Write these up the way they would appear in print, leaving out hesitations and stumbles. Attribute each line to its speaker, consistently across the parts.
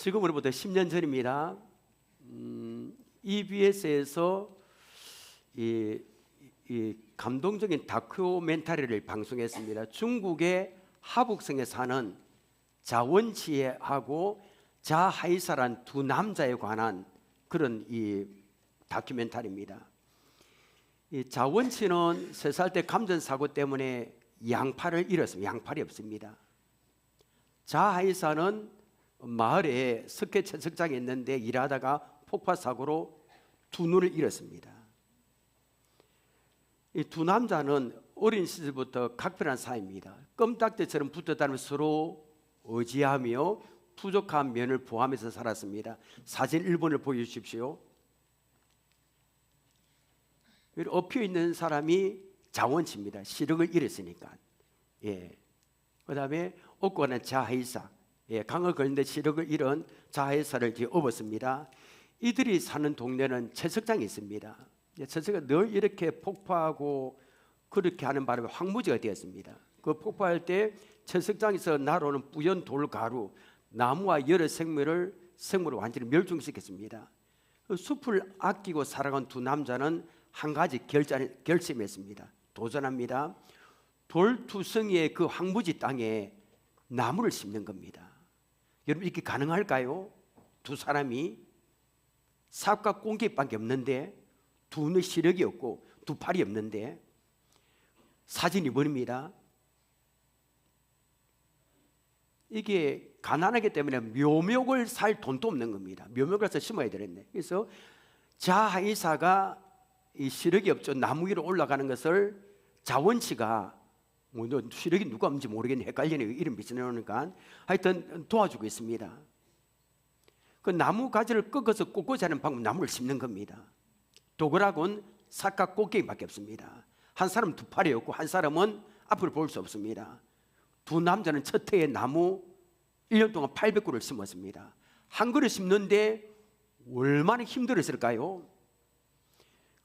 Speaker 1: 지금으로부터 10년 전입니다. EBS에서 이 감동적인 다큐멘터리를 방송했습니다. 중국의 하북성에 사는 자원치하고 자하이사란 두 남자에 관한 그런 이 다큐멘터리입니다. 이 자원치는 3살 때 감전사고 때문에 양팔을 잃었습니다. 양팔이 없습니다. 자하이사는 마을에 석회 채석장에 있는데 일하다가 폭파사고로 두 눈을 잃었습니다. 이 두 남자는 어린 시절부터 각별한 사이입니다. 껌딱지처럼 붙어 다니며 서로 의지하며 부족한 면을 보하면서 살았습니다. 사진 1번을 보여주십시오. 엎혀 있는 사람이 자원치입니다. 시력을 잃었으니까. 그 다음에 업고 가는 자하이사, 강을 걸는데 시력을 잃은 자하이사를 업었습니다. 이들이 사는 동네는 채석장이 있습니다. 채석장이 늘 이렇게 폭파하고 그렇게 하는 바람에 황무지가 되었습니다. 그 폭파할 때 채석장에서 날아오는 뿌연 돌가루, 나무와 여러 생물을 완전히 멸종시켰습니다. 그 숲을 아끼고 살아간 두 남자는 한 가지 결심했습니다. 도전합니다. 돌투성이의 그 황무지 땅에 나무를 심는 겁니다. 여러분, 이렇게 가능할까요? 두 사람이 삽과 꽁기밖에 없는데, 두 눈의 시력이 없고 두 팔이 없는데. 사진 2번입니다. 이게 가난하기 때문에 묘목을 살 돈도 없는 겁니다. 묘목을 사서 심어야 되겠네. 그래서 자하이사가 이 시력이 없죠. 나무 위로 올라가는 것을 자원치가 뭐 시력이 누가 없는지 모르겠네, 헷갈리네, 이름 비춰놓으니까 하여튼 도와주고 있습니다. 그 나무 가지를 꺾어서 꽂고자 하는 방법, 나무를 심는 겁니다. 도구락은 삭과 꽃게임밖에 없습니다. 한 사람은 두 팔이 없고 한 사람은 앞을 볼 수 없습니다. 두 남자는 첫 해에 나무 1년 동안 800그루를 심었습니다. 한 그루 심는데 얼마나 힘들었을까요?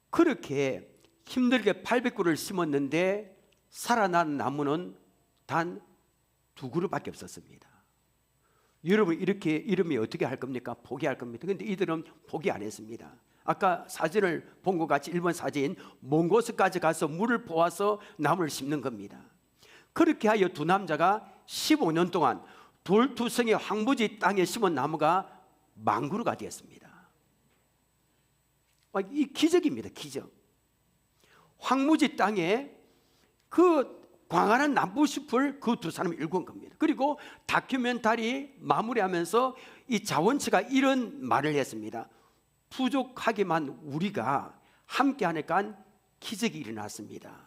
Speaker 1: 그렇게 힘들게 800그루를 심었는데 살아난 나무는 단 2그루밖에 없었습니다. 여러분, 이렇게 이러면 어떻게 할 겁니까? 포기할 겁니다. 그런데 이들은 포기 안 했습니다. 아까 사진을 본 것 같이 1번 사진, 먼 곳까지 가서 물을 보아서 나무를 심는 겁니다. 그렇게 하여 두 남자가 15년 동안 돌투성의 황무지 땅에 심은 나무가 10,000그루가 되었습니다. 이 기적입니다. 기적. 황무지 땅에 그 광활한 나무숲을 그 두 사람이 일군 겁니다. 그리고 다큐멘터리 마무리하면서 이 자원치가 이런 말을 했습니다. 부족하기만 우리가 함께 하니까 기적이 일어났습니다.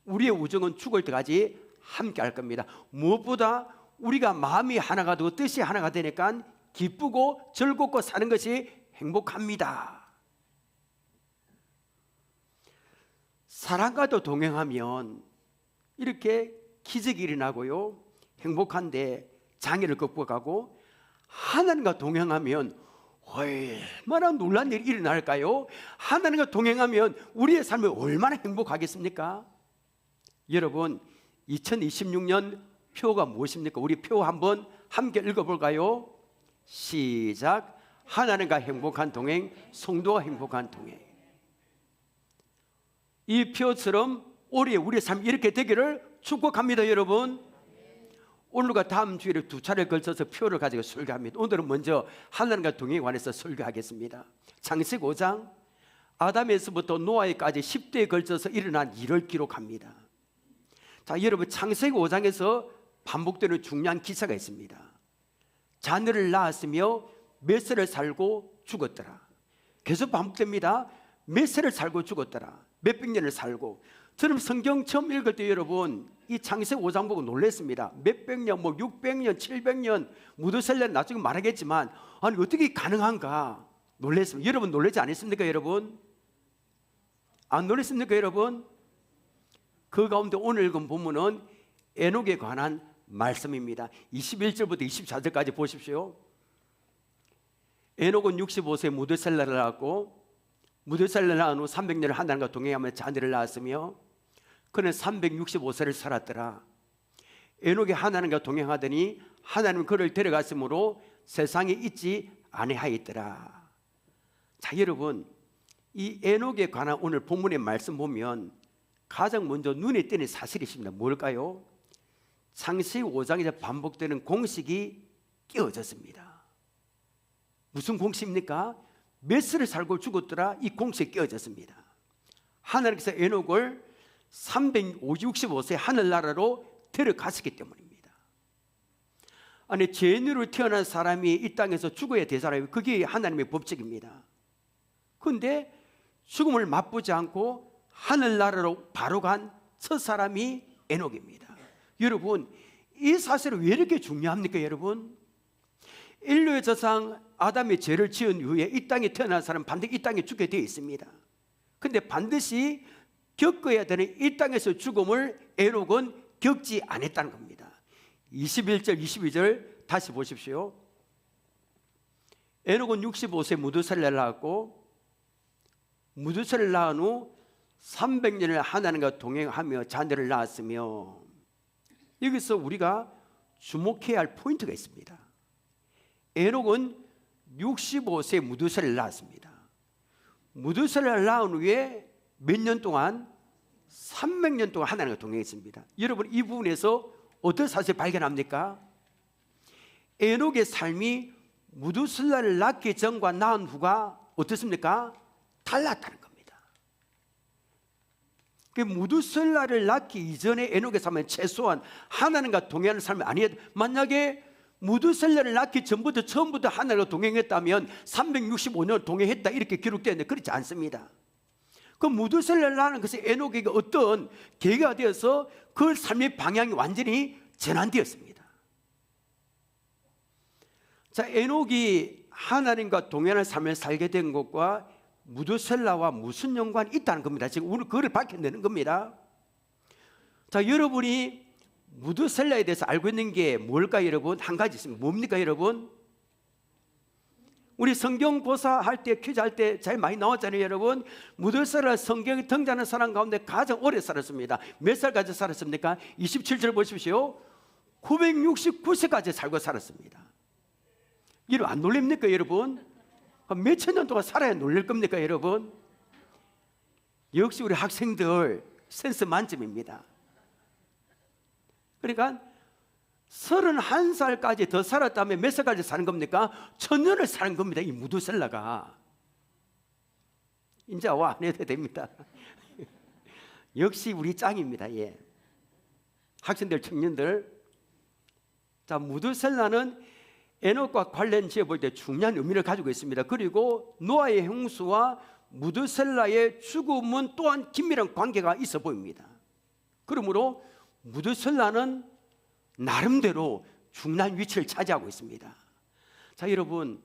Speaker 1: 우리의 우정은 죽을 때까지 함께 할 겁니다. 무엇보다 우리가 마음이 하나가 되고 뜻이 하나가 되니까 기쁘고 즐겁고 사는 것이 행복합니다. 사랑과도 동행하면 이렇게 기적이 일어나고요, 행복한데 장애를 극복하고, 하나님과 동행하면 얼마나 놀란 일이 일어날까요? 하나님과 동행하면 우리의 삶이 얼마나 행복하겠습니까? 여러분, 2026년 표가 무엇입니까? 우리 표 한번 함께 읽어볼까요? 시작. 하나님과 행복한 동행, 성도와 행복한 동행. 이 표처럼 올해 우리의 삶이 이렇게 되기를 축복합니다. 여러분, 오늘과 다음 주일에 2차례 걸쳐서 표를 가지고 설교합니다. 오늘은 먼저 하나님과 동행에 관해서 설교하겠습니다. 창세기 5장, 아담에서부터 노아에까지 10대에 걸쳐서 일어난 일을 기록합니다. 자, 여러분, 창세기 5장에서 반복되는 중요한 기사가 있습니다. 자녀를 낳았으며 몇 세를 살고 죽었더라. 계속 반복됩니다. 몇 세를 살고 죽었더라. 몇백 년을 살고. 저는 성경 처음 읽을 때 여러분, 이 창세기 5장 보고 놀랐습니다. 몇백 년, 600년, 700년, 무드셀레는 나중에 말하겠지만, 아니 어떻게 가능한가 놀랐습니다. 여러분 놀라지 않았습니까? 여러분 안 놀랐습니까? 여러분, 그 가운데 오늘 읽은 본문은 에녹에 관한 말씀입니다. 21절부터 24절까지 보십시오. 에녹은 65세에 무드셀레를 낳았고, 무드셀레를 낳은 후 300년을 하나님과 동행하며 자녀를 낳았으며, 그는 365세를 살았더라. 에녹이 하나님과 동행하더니 하나님은 그를 데려갔으므로 세상에 있지 아니하였더라. 자, 여러분, 이 에녹에 관한 오늘 본문의 말씀 보면 가장 먼저 눈에 띄는 사실이 있습니다. 뭘까요? 창세기 5장에서 반복되는 공식이 깨어졌습니다. 무슨 공식입니까? 몇 세를 살고 죽었더라. 이 공식이 깨어졌습니다. 하나님께서 에녹을 365세 하늘나라로 데려가셨기 때문입니다. 아니, 죄인으로 태어난 사람이 이 땅에서 죽어야 되잖아요. 그게 하나님의 법칙입니다. 그런데 죽음을 맛보지 않고 하늘나라로 바로 간 첫 사람이 에녹입니다. 여러분, 이 사실은 왜 이렇게 중요합니까? 여러분, 인류의 조상 아담의 죄를 지은 이후에 이 땅에 태어난 사람은 반드시 이 땅에 죽게 되어 있습니다. 그런데 반드시 겪어야 되는 이 땅에서 죽음을 에녹은 겪지 않았다는 겁니다. 21절 22절 다시 보십시오. 에녹은 65세 무두살라를 낳았고 무두살라를 낳은 후 300년을 하나님과 동행하며 자녀를 낳았으며, 여기서 우리가 주목해야 할 포인트가 있습니다. 에녹은 65세 무두살라를 낳았습니다. 무두살라를 낳은 후에 몇 년 동안? 300년 동안 하나님과 동행했습니다. 여러분, 이 부분에서 어떤 사실을 발견합니까? 에녹의 삶이 무두살라를 낳기 전과 낳은 후가 어떻습니까? 달랐다는 겁니다. 그 무두살라를 낳기 이전에 에녹의 삶은 최소한 하나님과 동행하는 삶이 아니에요. 만약에 무두살라를 낳기 전부터 처음부터 하나님과 동행했다면 365년 동행했다 이렇게 기록되는데 그렇지 않습니다. 그 무두살라를 낳는 것이 에녹에게 어떤 계기가 되어서 그 삶의 방향이 완전히 전환되었습니다. 자, 에녹이 하나님과 동행하는 삶을 살게 된 것과 무두살라와 무슨 연관이 있다는 겁니다. 지금 오늘 그걸 밝혀내는 겁니다. 자, 여러분이 무두살라에 대해서 알고 있는 게 뭘까요, 여러분? 한 가지 있습니다. 뭡니까, 여러분? 우리 성경 고사할 때, 퀴즈 할 때 제일 많이 나왔잖아요, 여러분. 무두살라 성경에 등장하는 사람 가운데 가장 오래 살았습니다. 몇 살까지 살았습니까? 27절 보십시오. 969세까지 살고 살았습니다. 이거 안 놀랍니까, 여러분? 몇천 년 동안 살아야 놀랄 겁니까, 여러분? 역시 우리 학생들 센스 만점입니다. 그러니까 31살까지 더 살았다면 몇 살까지 사는 겁니까? 1000년을 사는 겁니다. 이 무두살라가. 이제 와 안 해도 됩니다. 역시 우리 짱입니다. 예. 학생들, 청년들. 자, 무두살라는 에녹과 관련 지어 볼 때 중요한 의미를 가지고 있습니다. 그리고 노아의 홍수와 무두살라의 죽음은 또한 긴밀한 관계가 있어 보입니다. 그러므로 무두살라는 나름대로 중요한 위치를 차지하고 있습니다. 자, 여러분,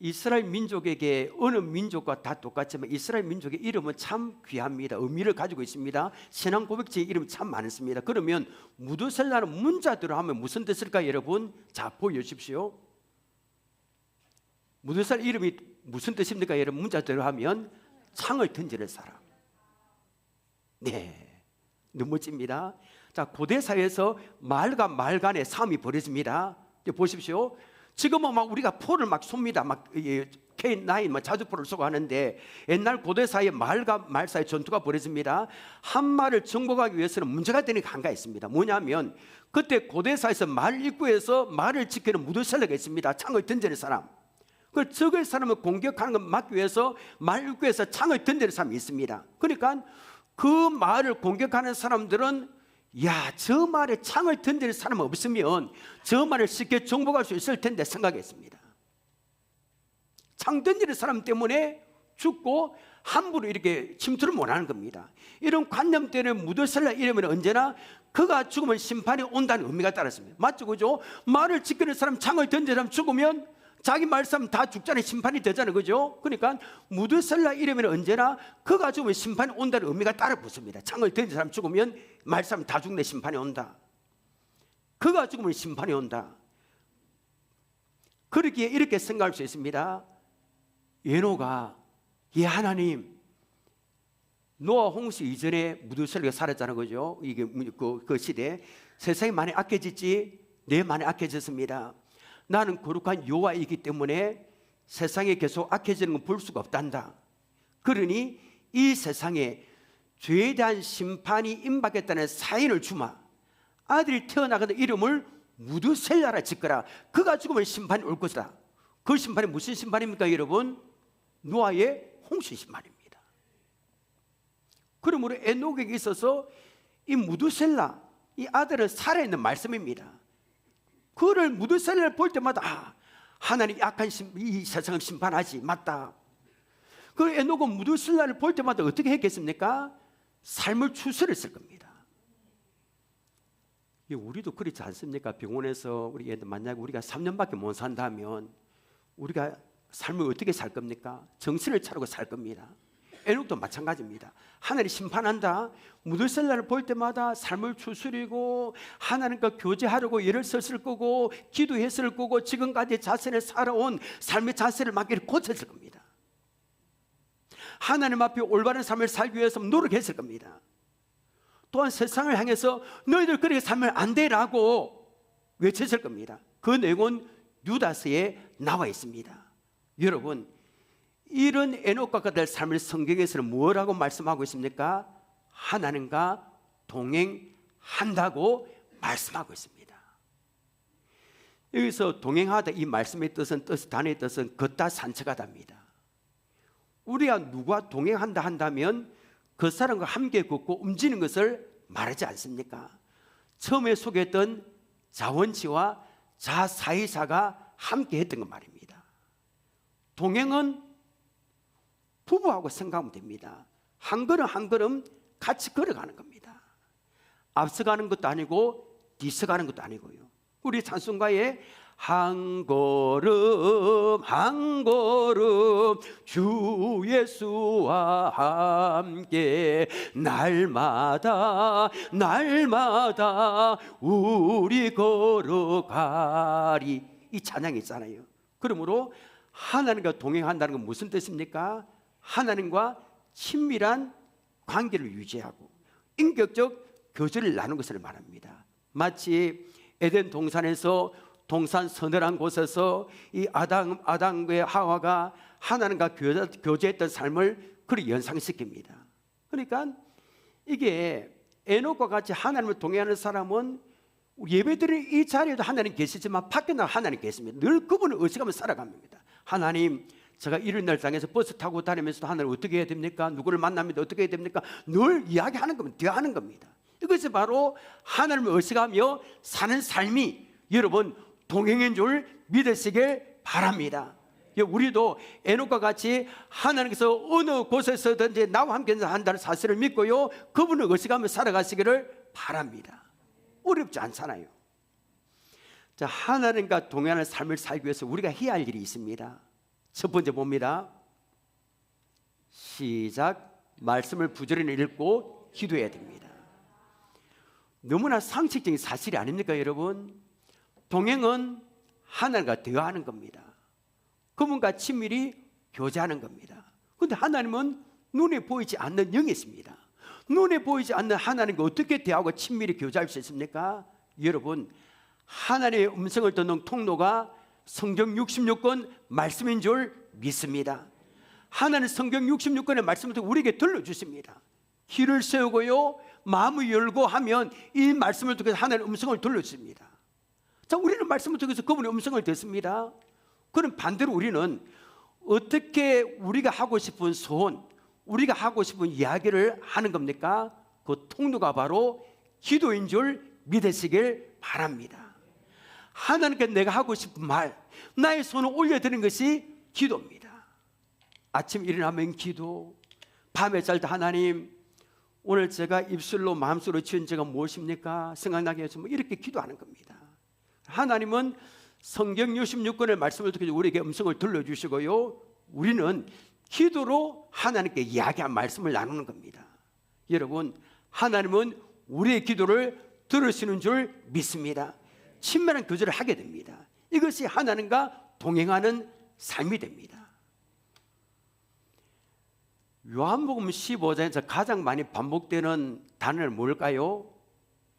Speaker 1: 이스라엘 민족에게 어느 민족과 다 똑같지만 이스라엘 민족의 이름은 참 귀합니다. 의미를 가지고 있습니다. 신앙 고백지의 이름 참 많습니다. 그러면 무두살라는 문자대로 하면 무슨 뜻일까요, 여러분? 자, 보여주십시오. 무두살라 이름이 무슨 뜻입니까, 여러분? 문자대로 하면 창을 던지는 사람. 네, 너무 멋집니다. 자, 고대 사회에서 말과 말 간의 싸움이 벌어집니다. 보십시오. 지금은 막 우리가 포를 막 쏩니다. 막 K9 막 자주포를 쏘고 하는데 옛날 고대 사이에 말과 말 사이 전투가 벌어집니다. 한 말을 정복하기 위해서는 문제가 되는 게 한 가지 있습니다. 뭐냐면 그때 고대 사이에서 말 입구에서 말을 지키는 무두살라가 있습니다. 창을 던지는 사람. 그 적을 사람을 공격하는 걸 막기 위해서 말 입구에서 창을 던지는 사람이 있습니다. 그러니까 그 말을 공격하는 사람들은 야, 저 말에 창을 던질 사람 없으면 저 말을 쉽게 정복할 수 있을 텐데 생각했습니다. 창 던지는 사람 때문에 죽고 함부로 이렇게 침투를 못하는 겁니다. 이런 관념 때문에 무두살라 이름은 언제나 그가 죽으면 심판이 온다는 의미가 따랐습니다. 맞죠, 그죠? 말을 지키는 사람, 창을 던지는 사람 죽으면 자기 말씀 다 죽잖아요. 심판이 되잖아요, 그죠? 그러니까 무두살라 이름은 언제나 그가 죽으면 심판이 온다는 의미가 따라 붙습니다. 창을 던진 사람 죽으면 말씀 다 죽네, 심판이 온다. 그가 죽으면 심판이 온다. 그렇기에 이렇게 생각할 수 있습니다. 에녹아, 예, 하나님, 노아 홍수 이전에 무두살라가 살았잖아요, 그죠? 이게 그 시대 세상이 많이 악해졌지, 내 많이 악해졌습니다. 나는 거룩한 여호와이기 때문에 세상에 계속 악해지는 건 볼 수가 없단다. 그러니 이 세상에 죄에 대한 심판이 임박했다는 사인을 주마. 아들이 태어나거든 이름을 무드셀라라 짓거라. 그가 죽으면 심판이 올 것이다. 그 심판이 무슨 심판입니까 여러분? 노아의 홍수 심판입니다. 그러므로 에녹에게 있어서 이 무드셀라, 이 아들은 살아있는 말씀입니다. 그를 무드셀라를 볼 때마다 하나님 약한 이 세상을 심판하지. 맞다. 그 에녹은 무드셀라를 볼 때마다 어떻게 했겠습니까? 삶을 추스렸을 겁니다. 우리도 그렇지 않습니까? 병원에서 우리 애들 만약에 우리가 3년밖에 못 산다면 우리가 삶을 어떻게 살 겁니까? 정신을 차리고 살 겁니다. 에녹도 마찬가지입니다. 하나님 심판한다. 무드셀라를 볼 때마다 삶을 추스리고 하나님과 교제하려고 애를 썼을 거고 기도했을 거고 지금까지 자신을 살아온 삶의 자세를 막 이렇게 고쳤을 겁니다. 하나님 앞에 올바른 삶을 살기 위해서 노력했을 겁니다. 또한 세상을 향해서 너희들 그렇게 살면 안 되라고 외쳤을 겁니다. 그 내용은 유다서에 나와 있습니다. 여러분, 이런 에녹과 같은 삶을 성경에서는 뭐라고 말씀하고 있습니까? 하나님과 동행한다고 말씀하고 있습니다. 여기서 동행하다 이 말씀의 뜻은 단어의 뜻은 걷다 산책하다입니다. 우리가 누가 동행한다 한다면 그 사람과 함께 걷고 움직이는 것을 말하지 않습니까? 처음에 소개했던 자원치와 자사이사가 함께 했던 것 말입니다. 동행은 부부하고 생각하면 됩니다. 한 걸음 한 걸음 같이 걸어가는 겁니다. 앞서가는 것도 아니고 뒤서가는 것도 아니고요. 우리 찬송가에 한 걸음 한 걸음 주 예수와 함께 날마다 날마다 우리 걸어가리, 이 찬양이 있잖아요. 그러므로 하나님과 동행한다는 건 무슨 뜻입니까? 하나님과 친밀한 관계를 유지하고 인격적 교제를 나누는 것을 말합니다. 마치 에덴 동산에서 동산 서늘한 곳에서 이 아담과 하와가 하나님과 교제했던 삶을 그리 연상시킵니다. 그러니까 이게 에녹과 같이 하나님을 동행하는 사람은 예배드리는 이 자리에도 하나님 계시지만 밖에 나가 하나님 계십니다. 늘 그분을 의식하며 살아갑니다. 하나님, 제가 이런 날 장에서 버스 타고 다니면서도 하나님 어떻게 해야 됩니까? 누구를 만납니다. 어떻게 해야 됩니까? 늘 이야기하는 겁니다. 대화하는 겁니다. 이것이 바로 하나님을 의식하며 사는 삶이 여러분 동행인 줄 믿으시길 바랍니다. 우리도 에녹과 같이 하나님께서 어느 곳에서든지 나와 함께 한다는 사실을 믿고요, 그분을 의식하며 살아가시기를 바랍니다. 어렵지 않잖아요. 자, 하나님과 동행하는 삶을 살기 위해서 우리가 해야 할 일이 있습니다. 첫 번째 봅니다. 시작. 말씀을 부지런히 읽고 기도해야 됩니다. 너무나 상식적인 사실이 아닙니까 여러분? 동행은 하나님과 대화하는 겁니다. 그분과 친밀히 교제하는 겁니다. 그런데 하나님은 눈에 보이지 않는 영이십니다. 눈에 보이지 않는 하나님과 어떻게 대하고 친밀히 교제할 수 있습니까? 여러분, 하나님의 음성을 듣는 통로가 성경 66권 말씀인 줄 믿습니다. 하나님 성경 66권의 말씀을 우리에게 들려주십니다. 귀를 세우고요, 마음을 열고 하면 이 말씀을 통해서 하나님의 음성을 들려주십니다. 자, 우리는 말씀을 통해서 그분의 음성을 듣습니다. 그럼 반대로 우리는 어떻게 우리가 하고 싶은 소원, 우리가 하고 싶은 이야기를 하는 겁니까? 그 통로가 바로 기도인 줄 믿으시길 바랍니다. 하나님께 내가 하고 싶은 말, 나의 손을 올려드리는 것이 기도입니다. 아침 일어나면 기도, 밤에 잘 때 하나님, 오늘 제가 입술로 마음속으로 지은 죄가 무엇입니까? 생각나게 해서 이렇게 기도하는 겁니다. 하나님은 성경 66권의 말씀을 통해서 우리에게 음성을 들려주시고요, 우리는 기도로 하나님께 이야기한 말씀을 나누는 겁니다. 여러분, 하나님은 우리의 기도를 들으시는 줄 믿습니다. 친밀한 교제를 하게 됩니다. 이것이 하나님과 동행하는 삶이 됩니다. 요한복음 15장에서 가장 많이 반복되는 단어는 뭘까요?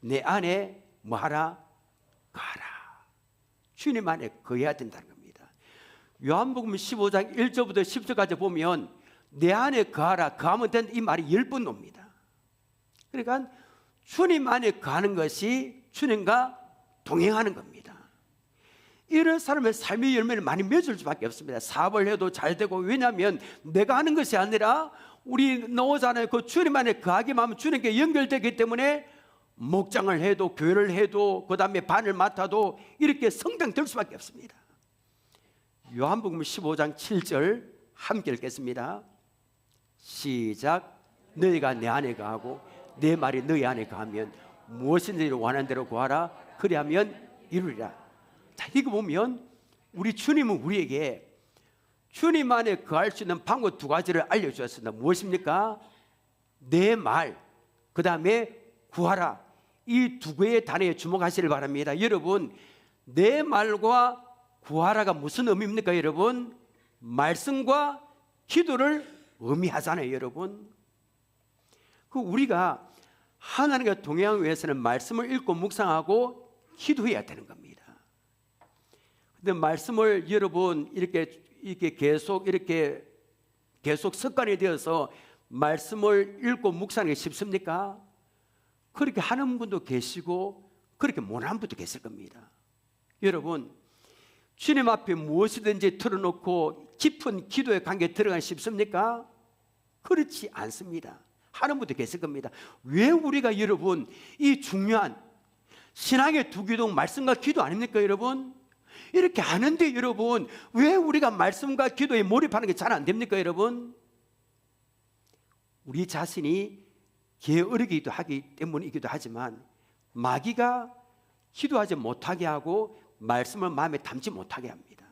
Speaker 1: 내 안에 뭐하라? 가라. 주님 안에 거해야 된다는 겁니다. 요한복음 15장 1절부터 10절까지 보면 내 안에 거하라, 거하면 된다, 이 말이 10번 옵니다. 그러니까 주님 안에 거하는 것이 주님과 동행하는 겁니다. 이런 사람의 삶의 열매를 많이 맺을 수밖에 없습니다. 사업을 해도 잘 되고, 왜냐하면 내가 하는 것이 아니라 우리 나오잖아요. 그 주님 안에 거하기만 하면 주님께 연결되기 때문에 목장을 해도, 교회를 해도, 그 다음에 반을 맡아도 이렇게 성장될 수밖에 없습니다. 요한복음 15장 7절 함께 읽겠습니다. 시작. 너희가 내 안에 거하고 내 말이 너희 안에 거하면 무엇이든지 원하는 대로 구하라, 그리하면 이루리라. 자, 이거 보면 우리 주님은 우리에게 주님 안에 거할 수 있는 방법 두 가지를 알려주셨습니다. 무엇입니까? 내 말, 그 다음에 구하라. 이 두 개의 단어에 주목하시길 바랍니다. 여러분, 내 말과 구하라가 무슨 의미입니까? 여러분, 말씀과 기도를 의미하잖아요. 여러분, 그 우리가 하나님과 동행하기 위해서는 말씀을 읽고 묵상하고 기도해야 되는 겁니다. 근데 말씀을 여러분 이렇게 계속 습관이 되어서 말씀을 읽고 묵상하기 쉽습니까? 그렇게 하는 분도 계시고 그렇게 못하는 분도 계실 겁니다. 여러분, 주님 앞에 무엇이든지 틀어놓고 깊은 기도의 관계에 들어가기 쉽습니까? 그렇지 않습니다. 하는 분도 계실 겁니다. 왜 우리가 여러분 이 중요한 신앙의 두 기둥, 말씀과 기도 아닙니까? 여러분, 이렇게 하는데 여러분 왜 우리가 말씀과 기도에 몰입하는 게 잘 안 됩니까? 여러분, 우리 자신이 게으르기도 하기 때문이기도 하지만 마귀가 기도하지 못하게 하고 말씀을 마음에 담지 못하게 합니다.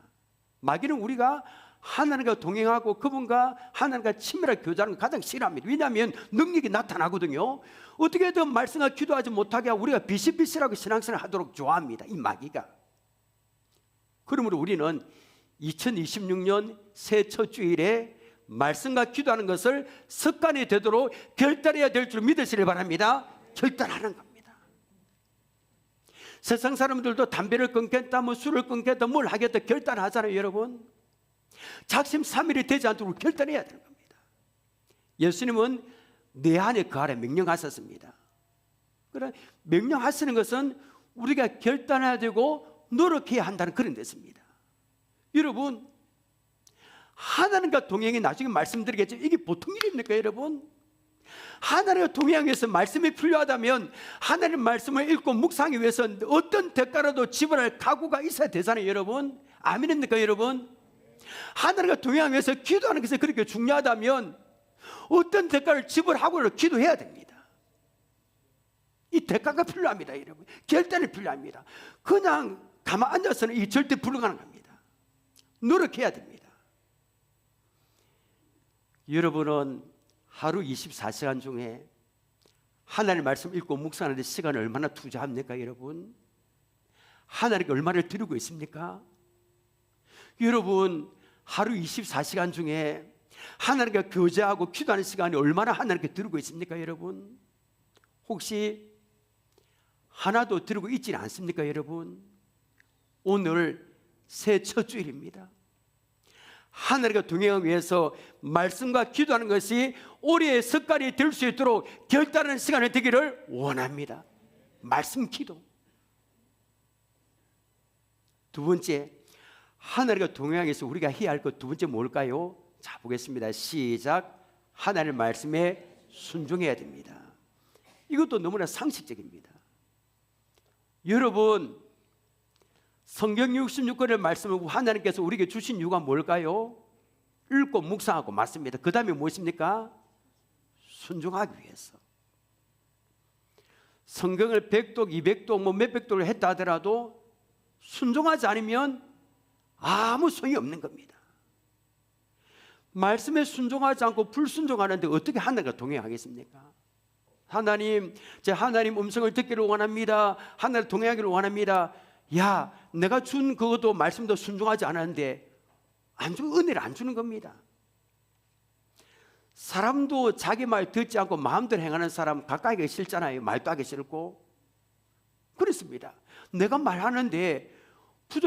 Speaker 1: 마귀는 우리가 하나님과 동행하고 그분과 하나님과 친밀하게 교제하는 걸 가장 싫어합니다. 왜냐하면 능력이 나타나거든요. 어떻게든 말씀과 기도하지 못하게 하고 우리가 비실비실하고 신앙생활을 하도록 좋아합니다. 이 마귀가. 그러므로 우리는 2026년 새 첫 주일에 말씀과 기도하는 것을 습관이 되도록 결단해야 될 줄 믿으시길 바랍니다. 결단하는 겁니다. 세상 사람들도 담배를 끊겠다, 뭐 술을 끊겠다, 뭘 하겠다 결단하잖아요. 여러분, 작심삼일이 되지 않도록 결단해야 되는 겁니다. 예수님은 내 안에 거하라 명령하셨습니다. 그래, 명령하시는 것은 우리가 결단해야 되고 노력해야 한다는 그런 데입니다. 여러분, 하나님과 동행이 나중에 말씀드리겠죠. 이게 보통 일입니까? 여러분, 하나님과 동행하기 위해서 말씀이 필요하다면 하나님 말씀을 읽고 묵상하기 위해서 어떤 대가라도 지불할 각오가 있어야 되잖아요. 여러분, 아멘입니까? 여러분, 하나님과 동행하기 위해서 기도하는 것이 그렇게 중요하다면 어떤 대가를 지불하고라도 기도해야 됩니다. 이 대가가 필요합니다. 여러분, 결단이 필요합니다. 그냥 가만 앉아서는 이게 절대 불가능합니다. 노력해야 됩니다. 여러분은 하루 24시간 중에 하나님의 말씀 읽고 묵상하는데 시간을 얼마나 투자합니까? 여러분, 하나님께 얼마를 드리고 있습니까? 여러분, 하루 24시간 중에 하나님과 교제하고 기도하는 시간이 얼마나 하나님께 드리고 있습니까? 여러분, 혹시 하나도 드리고 있지는 않습니까? 여러분, 오늘 새 첫 주일입니다. 하나님과 동행하기 위해서 말씀과 기도하는 것이 올해의 습관이 될 수 있도록 결단하는 시간이 되기를 원합니다. 말씀 기도. 두 번째, 하나님과 동행하기 위해서 우리가 해야 할 것 두 번째 뭘까요? 자, 보겠습니다. 시작. 하나님의 말씀에 순종해야 됩니다. 이것도 너무나 상식적입니다. 여러분, 성경 66권의 말씀을 하나님께서 우리에게 주신 이유가 뭘까요? 읽고 묵상하고 맞습니다. 그 다음에 무엇입니까? 순종하기 위해서. 성경을 100독, 200독, 뭐 몇백 독을 했다 하더라도 순종하지 않으면 아무 소용이 없는 겁니다. 말씀에 순종하지 않고 불순종하는데 어떻게 하나님과 동행하겠습니까? 하나님, 제 하나님 음성을 듣기를 원합니다. 하나님 동행하기를 원합니다. 야, 내가 준 그것도 말씀도 순종하지 않았는데 은혜를 안 주는 겁니다. 사람도 자기 말 듣지 않고 마음대로 행하는 사람 가까이 가기 싫잖아요. 말도 하기 싫고. 그렇습니다. 내가 말하는데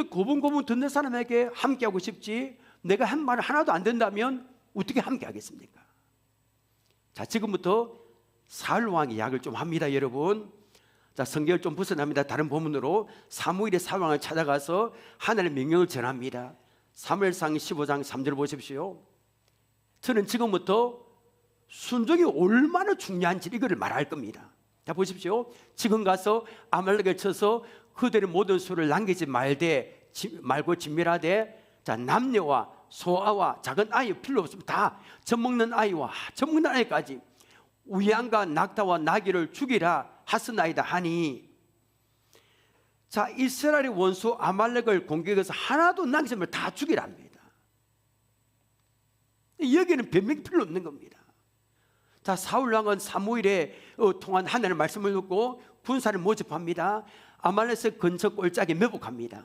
Speaker 1: 고분고분 듣는 사람에게 함께하고 싶지, 내가 한 말 하나도 안 된다면 어떻게 함께하겠습니까? 자, 지금부터 사울 왕의 이야기를 좀 합니다, 여러분. 자, 성경을 좀 벗어납니다. 다른 본문으로 사무엘이 사울 왕을 찾아가서 하나님의 명령을 전합니다. 사무엘상 15장 3절 보십시오. 저는 지금부터 순종이 얼마나 중요한지 이거를 말할 겁니다. 자, 보십시오. 지금 가서 아말렉을 쳐서 그들의 모든 수를 남기지 말고 진멸하되, 자, 남녀와 소아와 작은 아이 필요 없으면 다 젖먹는 아이와 젖먹는 아이까지 우양과 낙타와 나귀를 죽이라 하스나이다 하니, 자, 이스라엘의 원수 아말렉을 공격해서 하나도 남기지 말고 다 죽이랍니다. 여기는 변명이 필요 없는 겁니다. 자, 사울 왕은 사무엘에 통한 하나님의 말씀을 듣고 군사를 모집합니다. 아말렉의 근처 골짜기에 매복합니다.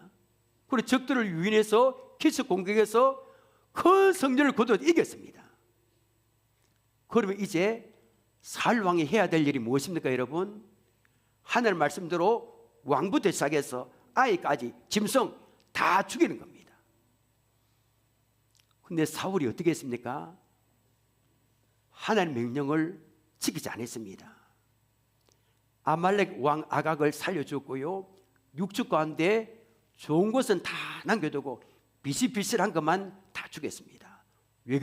Speaker 1: 그리고 적들을 유인해서 기습 공격해서 큰 성전을 거둬 이겼습니다. 그러면 이제 사울 왕이 해야 될 일이 무엇입니까, 여러분? 하나님의 말씀대로 왕부터 시작해서 아이까지 짐승 다 죽이는 겁니다. 근데 사울이 어떻게 했습니까? 하나님의 명령을 지키지 않았습니다. 아말렉 왕 아각을 살려줬고요, 육축 가운데 좋은 것은 다 남겨두고 비실비실한 것만 다 죽였습니다. 왜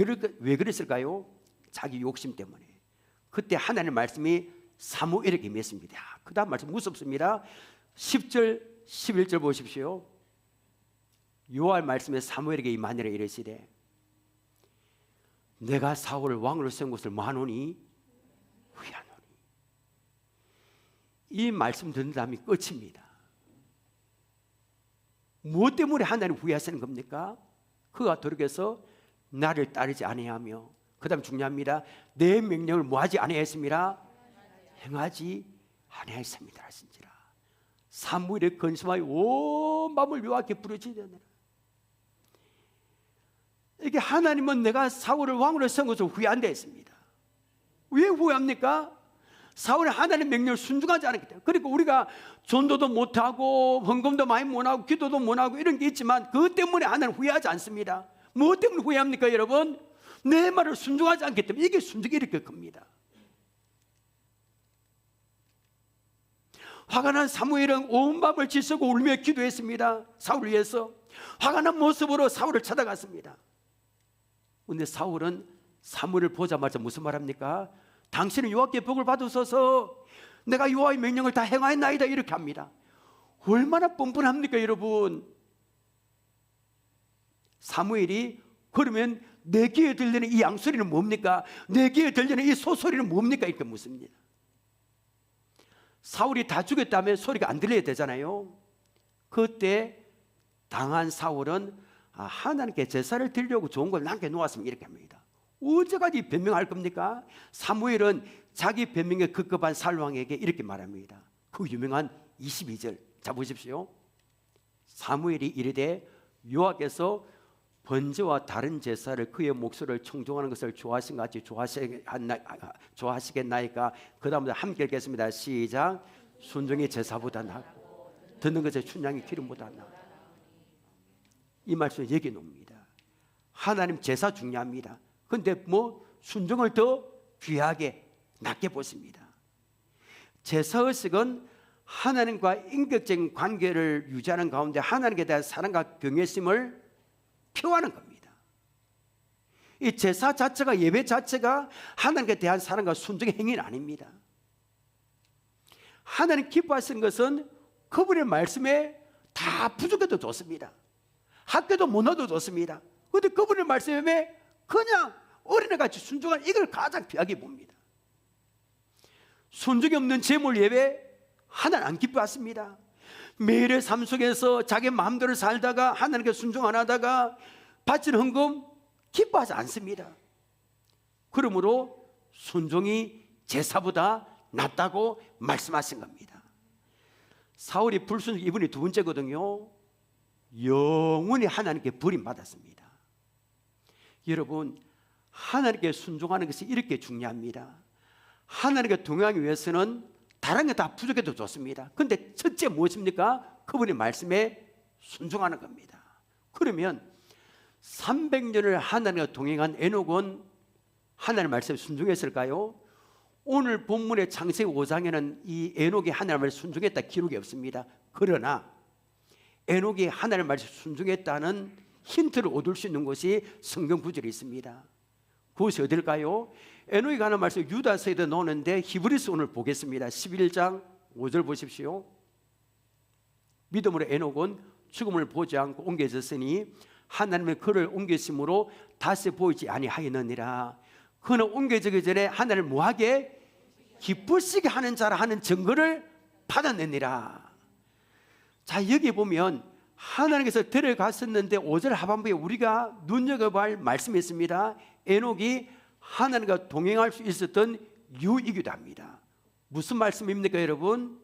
Speaker 1: 그랬을까요? 자기 욕심 때문에. 그때 하나님의 말씀이 사무엘에게 임했습니다. 그 다음 말씀 무섭습니다. 10절 11절 보십시오. 여호와의 말씀에 사무엘에게 임하니라 이르시되, 내가 사울을 왕으로 세운 것을 뭐하노니? 후회하노니. 이 말씀 듣는 다음이 끝입니다. 무엇 때문에 하나님 후회하시는 겁니까? 그가 돌이켜서 나를 따르지 아니하며, 그 다음 중요합니다. 내 명령을 뭐하지 아니하였습니다. 행하지 아니하였습니다 하신지라. 사무엘의 근심하여 온 마음을 여호와께 부르짖으니라. 이게 하나님은 내가 사울을 왕으로 세운 것을 후회한다 했습니다. 왜 후회합니까? 사울은 하나님의 명령을 순종하지 않았기 때문에. 그리고 우리가 전도도 못하고 헌금도 많이 못하고 기도도 못하고 이런 게 있지만 그것 때문에 하나님 후회하지 않습니다. 무엇 때문에 후회합니까, 여러분? 내 말을 순종하지 않기 때문에. 이게 순종이 이렇게 큽니다. 화가 난 사무엘은 온 밤을 지새고 울며 기도했습니다. 사울을 위해서. 화가 난 모습으로 사울을 찾아갔습니다. 그런데 사울은 사무엘을 보자마자 무슨 말합니까? 당신은 여호와께 복을 받으소서, 내가 여호와의 명령을 다 행하였나이다, 이렇게 합니다. 얼마나 뻔뻔합니까, 여러분? 사무엘이 그러면 내 귀에 들리는 이 양소리는 뭡니까? 내 귀에 들리는 이 소소리는 뭡니까? 이렇게 묻습니다. 사울이 다 죽였다면 소리가 안 들려야 되잖아요. 그때 당한 사울은 하나님께 제사를 드리려고 좋은 걸 남겨놓았으면 이렇게 합니다. 어디까지 변명할 겁니까? 사무엘은 자기 변명에 급급한 사울 왕에게 이렇게 말합니다. 그 유명한 22절 자 보십시오. 사무엘이 이르되, 여호와께서 번제와 다른 제사를 그의 목소리를 청종하는 것을 좋아하신 같이 좋아하시겠나이까? 그 다음부터 함께 읽겠습니다. 시작. 순종이 제사보다 낫고 듣는 것에 춘향이 기름보다 낫다. 이 말씀을 얘기해 놓습니다. 하나님 제사 중요합니다. 그런데 뭐 순종을 더 귀하게 낮게 보십니다. 제사의식은 하나님과 인격적인 관계를 유지하는 가운데 하나님께 대한 사랑과 경외심을 표하는 겁니다. 이 제사 자체가, 예배 자체가 하나님께 대한 사랑과 순종의 행위는 아닙니다. 하나님 기뻐하시는 것은 그분의 말씀에 다 부족해도 좋습니다. 학교도 못 넣어도 좋습니다. 그런데 그분의 말씀에 그냥 어린애같이 순종한 이걸 가장 귀하게 봅니다. 순종이 없는 제물 예배 하나님 안 기뻐하십니다. 매일의 삶 속에서 자기 마음대로 살다가 하나님께 순종 안 하다가 바치는 헌금 기뻐하지 않습니다. 그러므로 순종이 제사보다 낫다고 말씀하신 겁니다. 사울이 불순종 이분이 두 번째거든요. 영원히 하나님께 버림받았습니다. 여러분, 하나님께 순종하는 것이 이렇게 중요합니다. 하나님께 동행하기 위해서는 다른 게 다 부족해도 좋습니다. 그런데 첫째 무엇입니까? 그분의 말씀에 순종하는 겁니다. 그러면 300년을 하나님과 동행한 에녹은 하나님의 말씀에 순종했을까요? 오늘 본문의 창세기 5장에는 이 에녹이 하나님의 말씀에 순종했다 기록이 없습니다. 그러나 에녹이 하나님의 말씀에 순종했다는 힌트를 얻을 수 있는 것이 성경 구절이 있습니다. 그것이 어딜까요? 에녹이 하는 말씀 유다서에도 나오는데 히브리서 오늘 보겠습니다. 11장 5절 보십시오. 믿음으로 에녹은 죽음을 보지 않고 옮겨졌으니 하나님의 그를 옮기심으로 다시 보이지 아니하였느니라. 그는 옮겨지기 전에 하나님을 뭐하게? 기쁘시게 하는 자라 하는 증거를 받았느니라. 자, 여기 보면 하나님께서 데려갔었는데 5절 하반부에 우리가 눈여겨봐야 할 말씀이 있습니다. 에녹이 하나님과 동행할 수 있었던 이유이기도 합니다. 무슨 말씀입니까 여러분?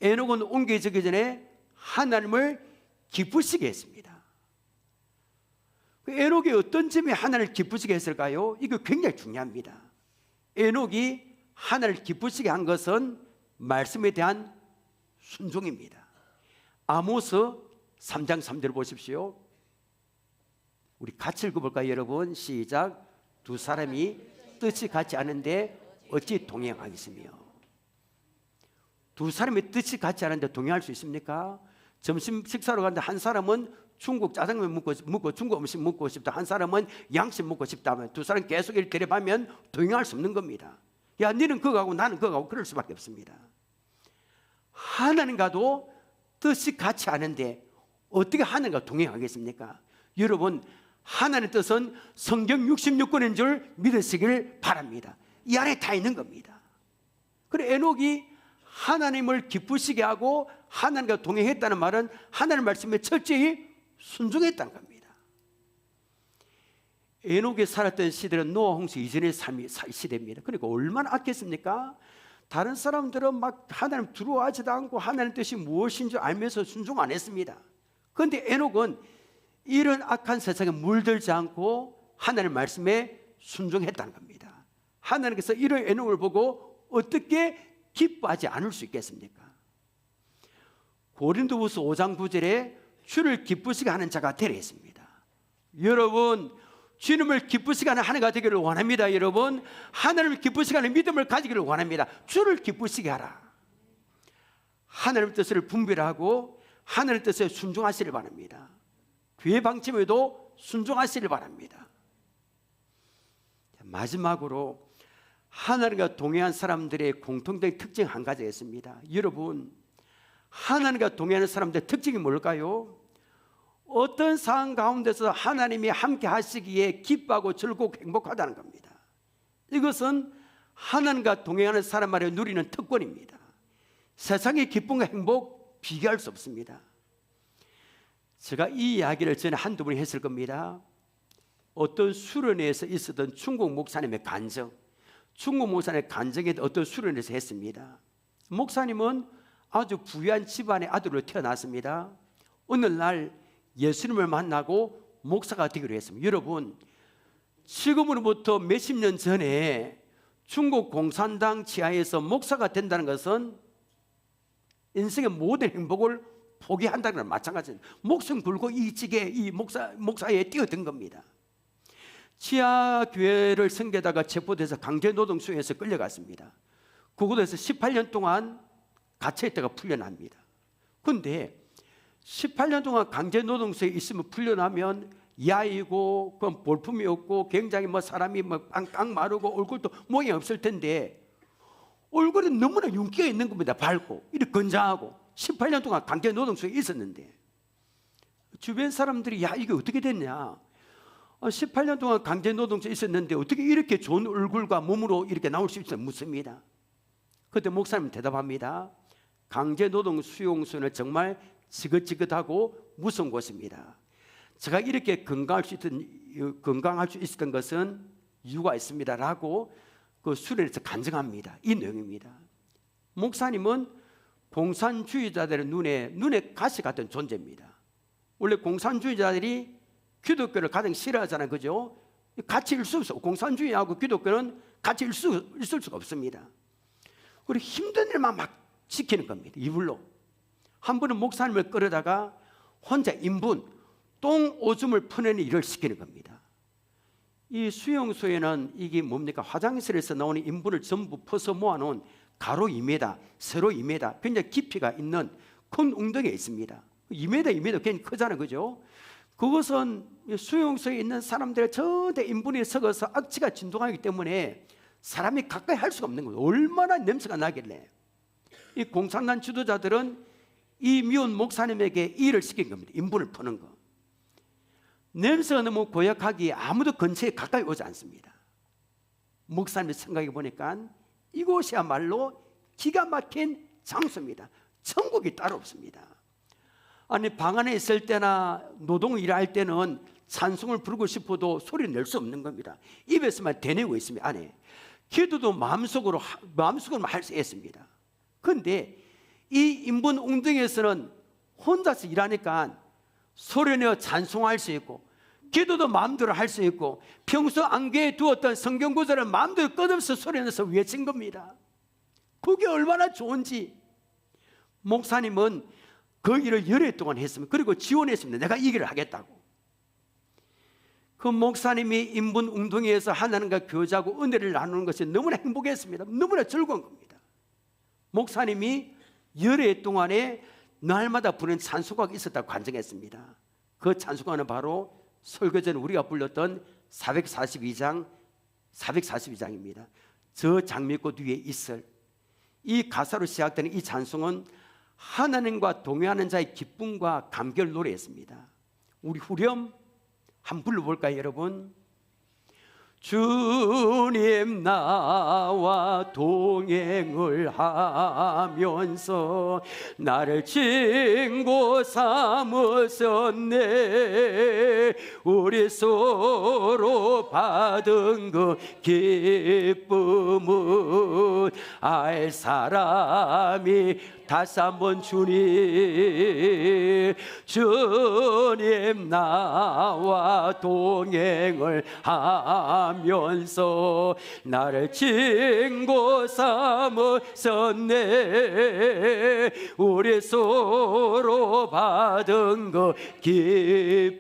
Speaker 1: 에녹은 옮겨지기 전에 하나님을 기쁘시게 했습니다. 에녹이 어떤 점이 하나님을 기쁘시게 했을까요? 이거 굉장히 중요합니다. 에녹이 하나님을 기쁘시게 한 것은 말씀에 대한 순종입니다. 아모스 3장 3절 보십시오. 우리 같이 읽어볼까요 여러분? 시작. 두 사람이 뜻이 같지 않은데 어찌 동행하겠으며. 두 사람이 뜻이 같지 않은데 동행할 수 있습니까? 점심 식사로 가는데 한 사람은 중국 짜장면 먹고 중국 음식 먹고 싶다, 한 사람은 양식 먹고 싶다 하면 두 사람 계속 이렇게 대립하면 동행할 수 없는 겁니다. 야, 너는 그거 하고 나는 그거 하고 그럴 수밖에 없습니다. 하나님과도 뜻이 같지 않은데 어떻게 하나님과 동행하겠습니까? 여러분, 하나님의 뜻은 성경 66권인 줄 믿으시길 바랍니다. 이 안에 다 있는 겁니다. 그래, 에녹이 하나님을 기쁘시게 하고 하나님과 동행했다는 말은 하나님 말씀에 철저히 순종했다는 겁니다. 에녹이 살았던 시대는 노아 홍수 이전의 시대입니다. 그러니까 얼마나 아꼈습니까? 다른 사람들은 막 하나님 두려워하지도 않고 하나님 뜻이 무엇인 줄 알면서 순종 안 했습니다. 그런데 에녹은 이런 악한 세상에 물들지 않고 하나님 말씀에 순종했다는 겁니다. 하나님께서 이런 에녹을 보고 어떻게 기뻐하지 않을 수 있겠습니까? 고린도후서 5장 9절에 주를 기쁘시게 하는 자가 되라 했습니다. 여러분, 주님을 기쁘시게 하는 한 해가 되기를 원합니다. 여러분, 하나님을 기쁘시게 하는 믿음을 가지기를 원합니다. 주를 기쁘시게 하라. 하나님의 뜻을 분별하고 하나님의 뜻에 순종하시길 바랍니다. 교회 방침에도 순종하시길 바랍니다. 마지막으로 하나님과 동행한 사람들의 공통된 특징 한 가지가 있습니다. 여러분, 하나님과 동행하는 사람들의 특징이 뭘까요? 어떤 상황 가운데서 하나님이 함께 하시기에 기뻐하고 즐겁고 행복하다는 겁니다. 이것은 하나님과 동행하는 사람만이 누리는 특권입니다. 세상의 기쁨과 행복 비교할 수 없습니다. 제가 이 이야기를 전에 한두 번 했을 겁니다. 어떤 수련회에서 있었던 중국 목사님의 간증, 중국 목사님의 간증에 어떤 수련회에서 했습니다. 목사님은 아주 부유한 집안의 아들로 태어났습니다. 어느 날 예수님을 만나고 목사가 되기로 했습니다. 여러분, 지금으로부터 몇십 년 전에 중국 공산당 지하에서 목사가 된다는 것은 인생의 모든 행복을 포기한다는 건 마찬가지입니다. 목숨 걸고 이 직에 이 목사에 뛰어든 겁니다. 지하 교회를 섬기다가 체포돼서 강제노동 수용해서 끌려갔습니다. 그곳에서 18년 동안 갇혀있다가 풀려납니다. 그런데 18년 동안 강제노동소에 있으면 풀려나면 야이고 그건 볼품이 없고 굉장히 사람이 깡깡 마르고 얼굴도 모양이 없을 텐데 얼굴이 너무나 윤기가 있는 겁니다. 밝고 이렇게 건장하고 18년 동안 강제노동소에 있었는데 주변 사람들이 야, 이게 어떻게 됐냐, 18년 동안 강제노동소에 있었는데 어떻게 이렇게 좋은 얼굴과 몸으로 이렇게 나올 수 있어 묻습니다. 그때 목사님 대답합니다. 강제노동 수용소는 정말 지긋지긋하고 무서운 곳입니다. 제가 이렇게 건강할 수 있었던 것은 이유가 있습니다라고 그 수련에서 간증합니다. 이 내용입니다. 목사님은 공산주의자들의 눈에 가시 같은 존재입니다. 원래 공산주의자들이 기독교를 가장 싫어하잖아요, 그죠? 같이 있을 수 없어요. 공산주의하고 기독교는 같이 있을 수가 없습니다. 그리고 힘든 일만 막 지키는 겁니다. 이불로. 한 번은 목사님을 끌어다가 혼자 인분, 똥 오줌을 퍼내는 일을 시키는 겁니다. 이 수용소에는 이게 뭡니까? 화장실에서 나오는 인분을 전부 퍼서 모아놓은 가로 2m, 세로 2m, 굉장히 깊이가 있는 큰 웅덩이가 있습니다. 2m, 2m 굉장히 크잖아요, 그죠? 그것은 수용소에 있는 사람들의 전대 인분이 썩어서 악취가 진동하기 때문에 사람이 가까이 할 수가 없는 거예요. 얼마나 냄새가 나길래. 이 공산당 지도자들은 이 미운 목사님에게 일을 시킨 겁니다. 인분을 퍼는 거. 냄새가 너무 고약하기에 아무도 근처에 가까이 오지 않습니다. 목사님이 생각해 보니까 이곳이야말로 기가 막힌 장소입니다. 천국이 따로 없습니다. 아니, 방 안에 있을 때나 노동 일할 때는 찬송을 부르고 싶어도 소리를 낼 수 없는 겁니다. 입에서만 대내고 있습니다. 안에 기도도 마음속으로 할 수 있습니다. 그런데 이 인분 웅덩이에서는 혼자서 일하니까 소리내어 찬송할 수 있고, 기도도 마음대로 할 수 있고, 평소 안개에 두었던 성경 구절을 마음대로 끝없이 소리내서 외친 겁니다. 그게 얼마나 좋은지. 목사님은 그 일을 열흘 동안 했습니다. 그리고 지원했습니다. 내가 이 일을 하겠다고. 그 목사님이 인분 웅덩이에서 하나님과 교제하고 은혜를 나누는 것이 너무나 행복했습니다. 너무나 즐거운 겁니다. 목사님이 열흘 동안에 날마다 부르는 찬송가가 있었다고 간증했습니다. 그 찬송가는 바로 설교 전에 우리가 불렀던 442장입니다. 저 장미꽃 위에 있을, 이 가사로 시작되는 이 찬송은 하나님과 동행하는 자의 기쁨과 감격을 노래했습니다. 우리 후렴 한번 불러볼까요, 여러분? 주님 나와 동행을 하면서 나를 친구 삼으셨네. 우리 서로 받은 그 기쁨은 알 사람이 다시 한번 주님 나와 동행을 하면서 나를 친구 삼으셨네. 우리 서로 받은 그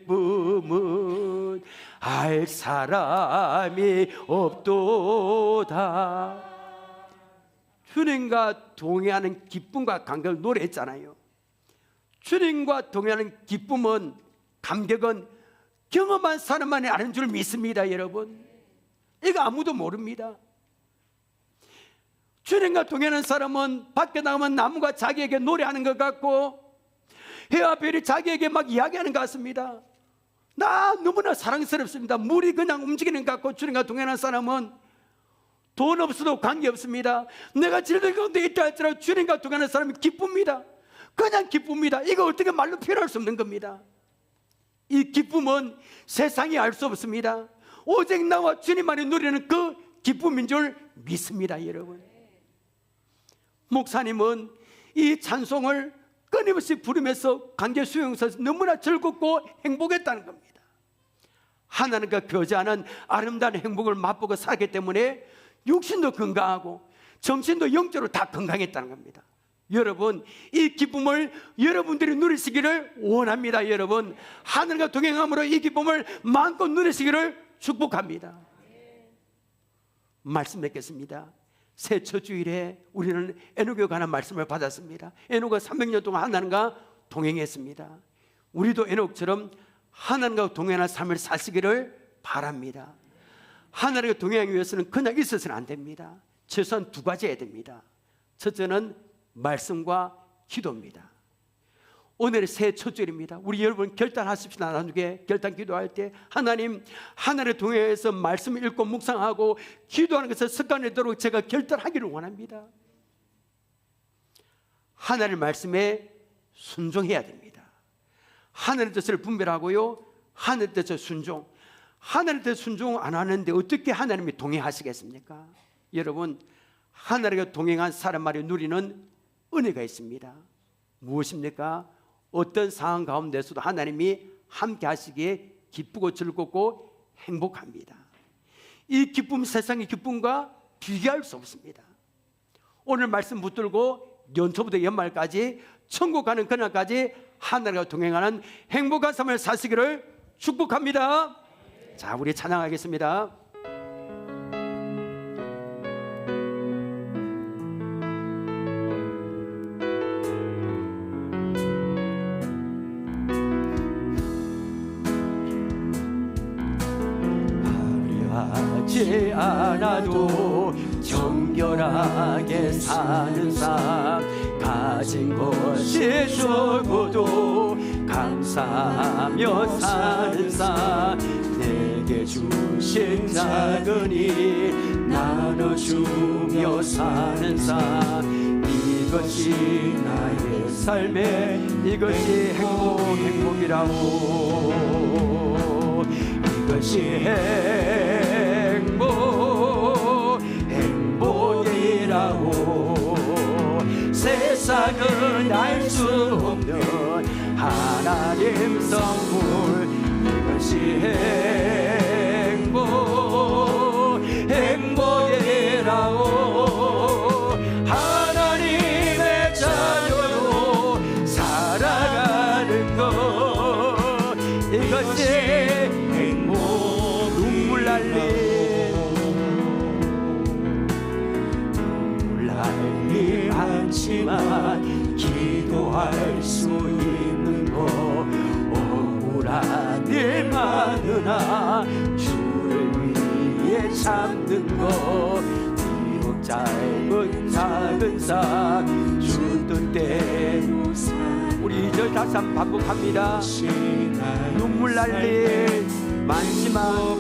Speaker 1: 기쁨은 알 사람이 없도다. 주님과 동행하는 기쁨과 감격을 노래했잖아요. 주님과 동행하는 기쁨은, 감격은 경험한 사람만이 아는 줄 믿습니다, 여러분. 이거 아무도 모릅니다. 주님과 동행하는 사람은 밖에 나가면 나무가 자기에게 노래하는 것 같고 해와 별이 자기에게 막 이야기하는 것 같습니다. 나 너무나 사랑스럽습니다. 물이 그냥 움직이는 것 같고, 주님과 동행하는 사람은 돈 없어도 관계없습니다. 내가 질병 가운데 있다 할지라도 주님과 동행하는 사람이 기쁩니다. 그냥 기쁩니다. 이거 어떻게 말로 표현할 수 없는 겁니다. 이 기쁨은 세상이 알 수 없습니다. 오직 나와 주님만이 누리는 그 기쁨인 줄 믿습니다, 여러분. 목사님은 이 찬송을 끊임없이 부르면서 강제 수용소에서 너무나 즐겁고 행복했다는 겁니다. 하나님과 교제하는 아름다운 행복을 맛보고 살기 때문에 육신도 건강하고 정신도 영적으로 다 건강했다는 겁니다. 여러분, 이 기쁨을 여러분들이 누리시기를 원합니다. 여러분, 하늘과 동행함으로 이 기쁨을 마음껏 누리시기를 축복합니다. 말씀 맺겠습니다. 새 첫 주일에 우리는 에녹에 관한 말씀을 받았습니다. 에녹은 300년 동안 하나님과 동행했습니다. 우리도 에녹처럼 하나님과 동행하는 삶을 사시기를 바랍니다. 하나님과 동행하기 위해서는 그냥 있어서는 안 됩니다. 최소한 두 가지 해야 됩니다. 첫째는 말씀과 기도입니다. 오늘의 새 첫 주일입니다. 우리 여러분 결단하십시다. 나누게 결단 기도할 때 하나님, 하나님의 동행해서 말씀을 읽고 묵상하고 기도하는 것을 습관이 되도록 제가 결단하기를 원합니다. 하나님의 말씀에 순종해야 됩니다. 하나님의 뜻을 분별하고요, 하나님의 뜻을 순종. 하나님의 뜻 순종 안 하는데 어떻게 하나님이 동행하시겠습니까? 여러분, 하나님과 동행한 사람만이 누리는 은혜가 있습니다. 무엇입니까? 어떤 상황 가운데서도 하나님이 함께 하시기에 기쁘고 즐겁고 행복합니다. 이 기쁨, 세상의 기쁨과 비교할 수 없습니다. 오늘 말씀 붙들고 연초부터 연말까지 천국 가는 그날까지 하나님과 동행하는 행복한 삶을 사시기를 축복합니다. 자, 우리 찬양하겠습니다.
Speaker 2: 하지 않아도 정결하게 사는 삶, 가진 것이 적어도 감사하며 사는 삶, 내게 주신 작은 일 나눠주며 사는 삶, 이것이 나의 삶의 이것이 행복이라고. 이것이 행복이라고. 세상은 알 수 없는 하나님 선물, 이것이 행복이라고. 하나님의 자녀로 살아가는 것, 이것이 눈물 날리 않지만 기도할 수 있는 것, 억울한 일 많으나 주를 위해 참는 것, 비록 짧은 작은 삶 주 뜻대로
Speaker 1: 우리 2절 다시 한번 반복합니다. 눈물 날릴 많지만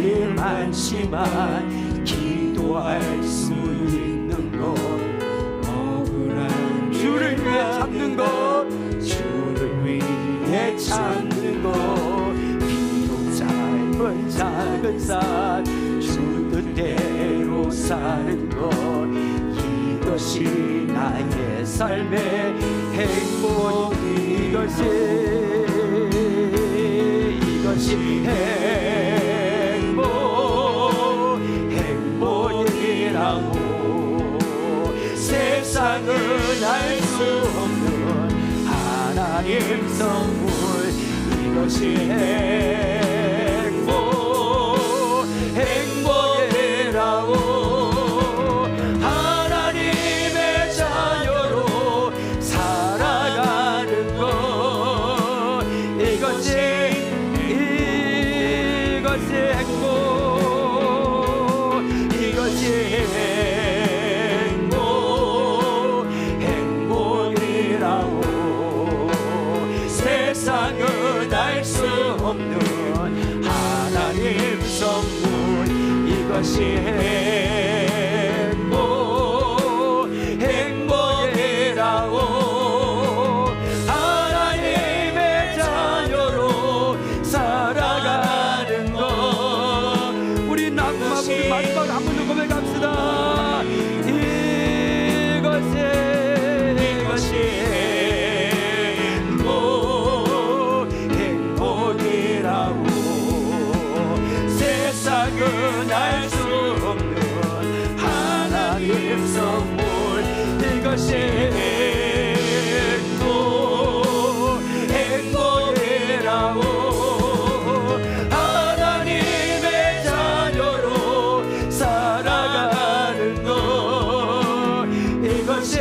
Speaker 2: 일 많지만 기도할 수 있는 것, 억울한
Speaker 1: 주를 위해 참는 것,
Speaker 2: 주를 위해 참는 것, 비록 짧은 작은 삶 주 뜻대로 사는 것, 이것이 나의 삶의 행복, 이것이 행복이라고. 세상은 알 수 없는 하나님 선물, 이것이 행복이라고. 하나님의 자녀로 살아가는 것, 이것이 행복이라고. 세상은 알 수 없는 하나님 선물, 이것이 행복이라고. 하나님의 자녀로 살아가는 것,
Speaker 1: 우리 낙마하고 마지막 한 번 더 고백합시다. 이것이
Speaker 2: 행복이라고. 세상은 알 수 없는 하나님 선물, 이것이 행복이라고. 하나님의 자녀로 살아가는 것, 이것이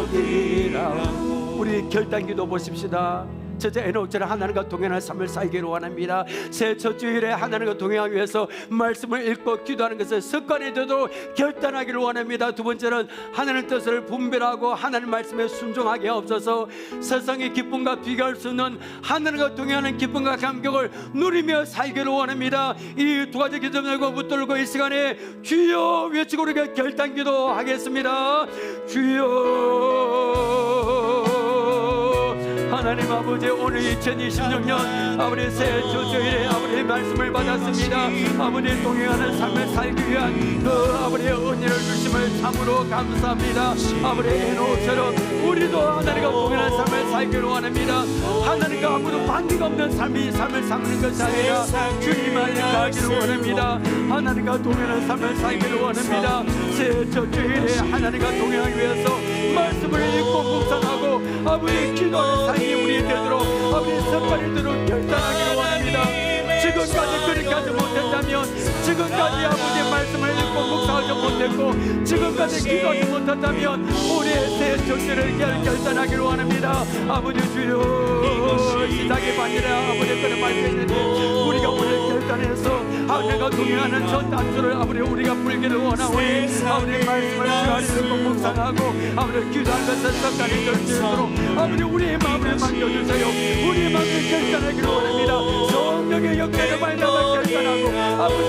Speaker 2: 행복이라고.
Speaker 1: 우리 결단기도 보십시다. 첫째, 에녹처럼 하나님과 동행하는 삶을 살기를 원합니다. 새 첫 주일에 하나님과 동행하기 위해서 말씀을 읽고 기도하는 것을 습관이 되도록 결단하기를 원합니다. 두 번째는 하나님의 뜻을 분별하고 하나님 말씀에 순종하게 없어서 세상의 기쁨과 비교할 수 없는 하나님과 동행하는 기쁨과 감격을 누리며 살기를 원합니다. 이 두 가지 기점들과 붙들고 이 시간에 주여 외치고 우리가 결단기도 하겠습니다. 주여 하나님 아버지, 오늘 2026년 아버지 새 주주일에 아버지의 말씀을 받았습니다. 아버지 동행하는 삶을 살기 위한 그 아버지의 은혜를 주심을 참으로 감사합니다. 아버지 에노처럼 우리도 하나님과 동행하는 삶을 살기를 원합니다. 하나님과 아무도 관계가 없는 삶을 삼는 것이 아니라 주님만 가기를 원합니다. 하나님과 동행하는 삶을 살기를 원합니다. 새 주주일에 하나님과 동행하기 위해서 말씀을 읽고 묵상하고 아버지 기도하는 삶이 우리 되도록 아버지 습관이 되도록 결단하기를 원합니다. 지금까지 그렇게하지 못했다면, 지금까지 아버지의 말씀을 읽고 묵상하지 못했고 지금까지 기도하지 못했다면 우리의 새 정신을 결단하기를 원합니다. 아버지 주여, 시작이 반이라 아버지 그런 말씀했는데 우리가 오늘 결단해서 하늘과 동행하는 저 단추를 아버지 우리가 불기를 원하오니 아버지 말씀을 주하리 듣고 묵상하고 아버지 기도한 것을 습관이 될 수 있도록 아버지 우리의 마음을 만져주세요. 우리의 마음을 결단하기를 원합니다. 성령의 역사를 발견하고 결단하고 아버지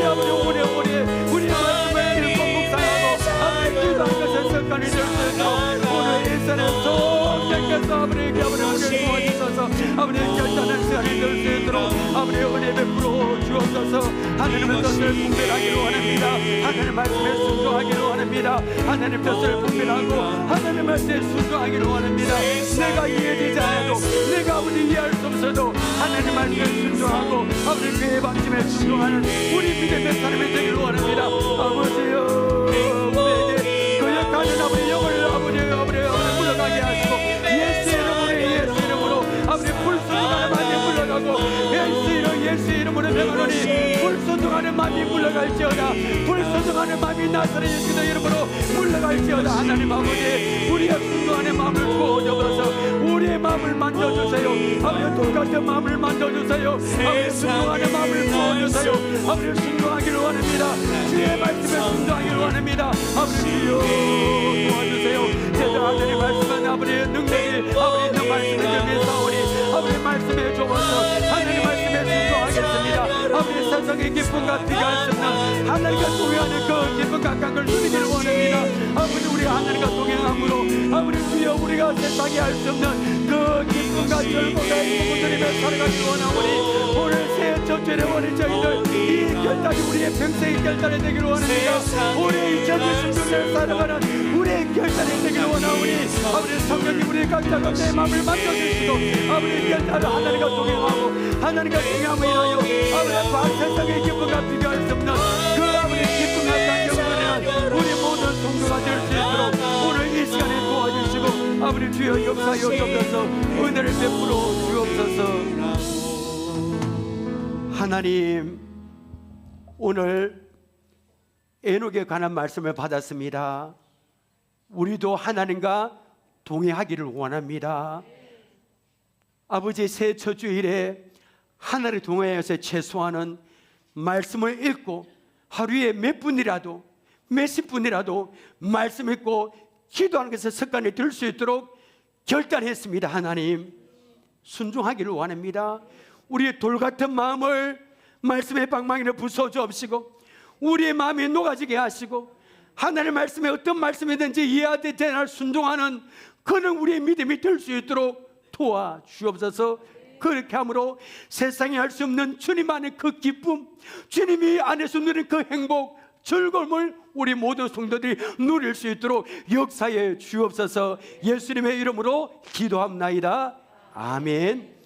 Speaker 1: 우리의 말씀을 읽고 묵상하고 아버지 기도한 것을 습관이 될 수 있도록 오늘 일선의 성령께서 아버지 우리를 도와주셔서 아버지 결단한 시간이 될 수 있도록 아버지 은혜 베풀어 주옵소서. 하나님의 뜻을 분별하기를 원합니다. 하나님의 말씀에 순종하기를 원합니다. 하나님의 뜻을 분별하고 하나님의 말씀에 순종하기를 원합니다. 내가 이해되지 않아도, 내가 아버지 이해할 수 없어도 하나님의 말씀에 순종하고 아버지 그의 방침에 순종하는 우리 믿음의 사람이 되기를 원합니다. 아버지여, 우리에게 거역하는 아버지 영을 아버지 물러가게 하시고 예수 이름으로 아버지 불순종하는 마음이 물러가고 예수 이름으로 명하노니 불순종하는 마음이 물러갈지어다. 불순종하는 마음이 나사렛 예수의 이름으로 물러갈지어다. 하나님 아버지, 우리가 순종하는 마음을 부어주셔서 우리의 마음을 만져주세요. 아버지 똑같은 마음을 만져주세요. 아버지 순종하는 마음을 부어주세요. 아버지 순종하기를 원합니다. 주의 말씀에 순종하기를 원합니다. 아버지 주여 도와주세요. 제대로 하나님 말씀은 아버지의 능력이 아버지 있는 말씀을 경외사오니 아버지 말씀에 좋아서 하나님 말씀에 순종하겠습니다. 아버지 세상의 기쁨과 비교할 수 없는 하나님과 동행하는 그 기쁨 각각 걸 누리기를 원합니다. 아버지 우리가 하나님과 동행함으로 아버지 주여 우리가 세상에 할 수 없는 그 기쁨과 절망과 행복을 누리며 살아가기를 원하오니 오늘 새 첫째의 원인 저희들 이 결단이 우리의 평생의 결단이 되기를 원합니다. 우리 2026년을 살아가는 우리의 결단이 되기를 원하오니 아버지 성령님 우리 각자가 내 마음을 만져주시고 아버지 결단을 하나님과 동행하고 하나님과 동행함을 인하여 아버지 반 세상의 기쁨과 비교할 수 없는 그 아버지 기쁨과 감격을 우리 모든 성도가 될 수 있도록 오늘 이 시간에 도와주시고 아버지 주여 역사여 주옵소서. 은혜를 베풀어 주옵소서. 하나님, 오늘 에녹에 관한 말씀을 받았습니다. 우리도 하나님과 동행하기를 원합니다. 아버지 새 첫 주일에 하나님 동행해서 최소한은 말씀을 읽고 하루에 몇 분이라도 몇십 분이라도 말씀 읽고 기도하는 것을 습관이 될 수 있도록 결단했습니다. 하나님 순종하기를 원합니다. 우리의 돌같은 마음을 말씀의 방망이를 부숴주옵시고 우리의 마음이 녹아지게 하시고 하나님의 말씀에 어떤 말씀이든지 이해하되 대날 순종하는 그는 우리의 믿음이 될 수 있도록 도와주옵소서. 그렇게 함으로 세상에 할 수 없는 주님 안의 그 기쁨, 주님이 안에서 누리는 그 행복, 즐거움을 우리 모든 성도들이 누릴 수 있도록 역사해 주옵소서. 예수님의 이름으로 기도합나이다. 아멘.